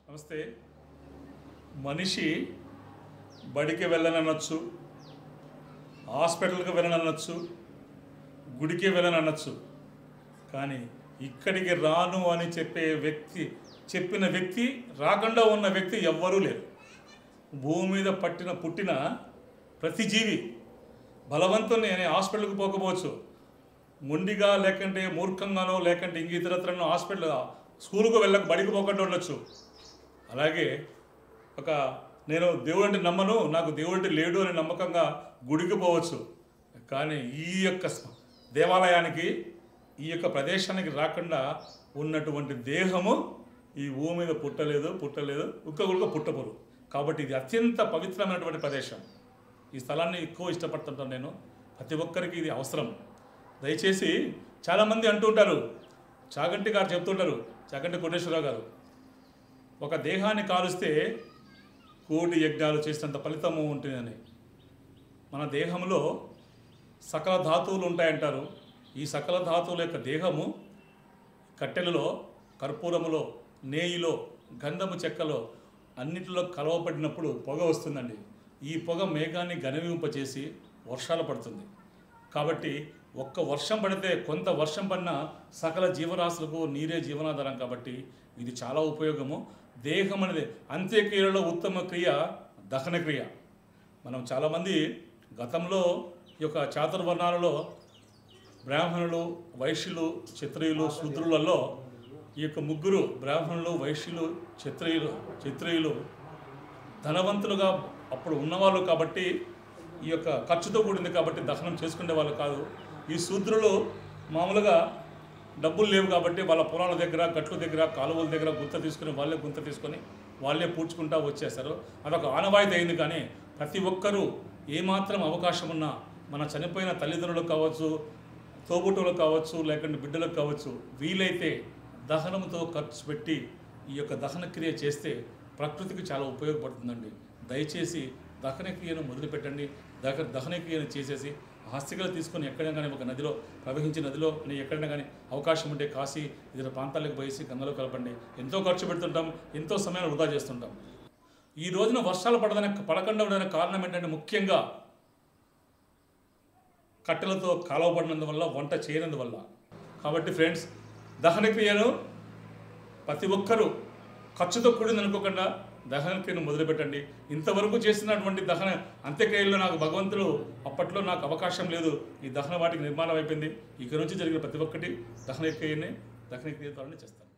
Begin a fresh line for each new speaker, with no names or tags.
నమస్తే. మనిషి బడికి వెళ్ళననొచ్చు, హాస్పిటల్కి వెళ్ళననొచ్చు, గుడికి వెళ్ళననొచ్చు, కానీ ఇక్కడికి రాను అని చెప్పిన వ్యక్తి రాకుండా ఉన్న వ్యక్తి ఎవ్వరూ లేరు. భూమి మీద పుట్టిన ప్రతి జీవి బలవంతుని హాస్పిటల్కి పోకపోవచ్చు, మొండిగా లేకంటే మూర్ఖంగానో లేకంటే ఇంక ఇతరత్రనో స్కూలుకు బడికి పోకుండా ఉండొచ్చు. అలాగే నేను దేవుడు అంటే నమ్మను, నాకు దేవుడు అంటే లేడు అనే నమ్మకంగా గుడికి పోవచ్చు, కానీ ఈ యొక్క దేవాలయానికి ఈ యొక్క ప్రదేశానికి రాకుండా ఉన్నటువంటి దేహము ఈ భూమి మీద పుట్టలేదు ఇంకొకరుగా పుట్టపోరు. కాబట్టి ఇది అత్యంత పవిత్రమైనటువంటి ప్రదేశం. ఈ స్థలాన్ని ఎక్కువ ఇష్టపడుతుంటాను నేను. ప్రతి ఒక్కరికి ఇది అవసరం. దయచేసి చాలామంది అంటుంటారు, చాగంటి గారు చెప్తుంటారు, చాగంటి కోటేశ్వరరావు గారు, ఒక దేహాన్ని కాలుస్తే కోటి యజ్ఞాలు చేసినంత ఫలితము ఉంటుందని. మన దేహంలో సకల ధాతువులు ఉంటాయంటారు. ఈ సకల ధాతువుల యొక్క దేహము కట్టెలలో, కర్పూరములో, నేయిలో, గంధము చెక్కలో అన్నిటిలో కలవపడినప్పుడు పొగ వస్తుందండి. ఈ పొగ మేఘాన్ని ఘనీవింపచేసి వర్షాలు పడుతుంది. కాబట్టి ఒక్క వర్షం పడితే కొంత వర్షం పడిన సకల జీవరాశులకు నీరే జీవనాధారం. కాబట్టి ఇది చాలా ఉపయోగము. దేహం అనేది అంత్యక్రియలో ఉత్తమ క్రియ దహన క్రియ. మనం చాలామంది గతంలో ఈ యొక్క చాతుర్వర్ణాలలో బ్రాహ్మణులు, వైశ్యులు, క్షత్రియులు, శూద్రులలో ఈ యొక్క ముగ్గురు బ్రాహ్మణులు, వైశ్యులు, క్షత్రియులు ధనవంతులుగా అప్పుడు ఉన్నవాళ్ళు కాబట్టి ఈ యొక్క ఖర్చుతో కూడింది కాబట్టి దహనం చేసుకునే వాళ్ళు కాదు. ఈ శూద్రులు మామూలుగా డబ్బులు లేవు కాబట్టి వాళ్ళ పొలాల దగ్గర, గట్ల దగ్గర, కాలువల దగ్గర గుంత తీసుకొని వాళ్ళే పూడ్చుకుంటూ వచ్చేస్తారు. అదొక ఆనవాయితీ అయింది. కానీ ప్రతి ఒక్కరూ ఏమాత్రం అవకాశం ఉన్నా మన చనిపోయిన తల్లిదండ్రులకు కావచ్చు, తోబుట్టులకు కావచ్చు, లేకుంటే బిడ్డలకు కావచ్చు, వీలైతే దహనంతో ఖర్చు పెట్టి ఈ యొక్క దహన క్రియ చేస్తే ప్రకృతికి చాలా ఉపయోగపడుతుందండి. దయచేసి దహన క్రియను మొదలుపెట్టండి. దహన క్రియను చేసేసి ఆస్తికలు తీసుకొని ఎక్కడైనా కానీ ఒక నదిలో ప్రవహించే నదిలో ఎక్కడైనా కానీ అవకాశం ఉంటే కాశీ ఇతర ప్రాంతాలకు పోయేసి గంగలో కలపండి. ఎంతో ఖర్చు పెడుతుంటాం, ఎంతో సమయాన్ని వృధా చేస్తుంటాం. ఈ రోజున వర్షాలు పడకుండా ఉండడానికి కారణం ఏంటంటే ముఖ్యంగా కట్టెలతో కాలవబడినందువల్ల, వంట చేయనందువల్ల. కాబట్టి ఫ్రెండ్స్, దహన క్రియను ప్రతి ఒక్కరూ ఖర్చుతో కూడింది అనుకోకుండా దహన క్రియను మొదలుపెట్టండి. ఇంతవరకు చేసినటువంటి దహన అంత్యక్రియల్లో నాకు భగవంతుడు అప్పట్లో నాకు అవకాశం లేదు, ఈ దహన వాటికి నిర్మాణం అయిపోయింది. ఇక నుంచి జరిగిన ప్రతి ఒక్కటి దహన క్రియతోనే చేస్తాను.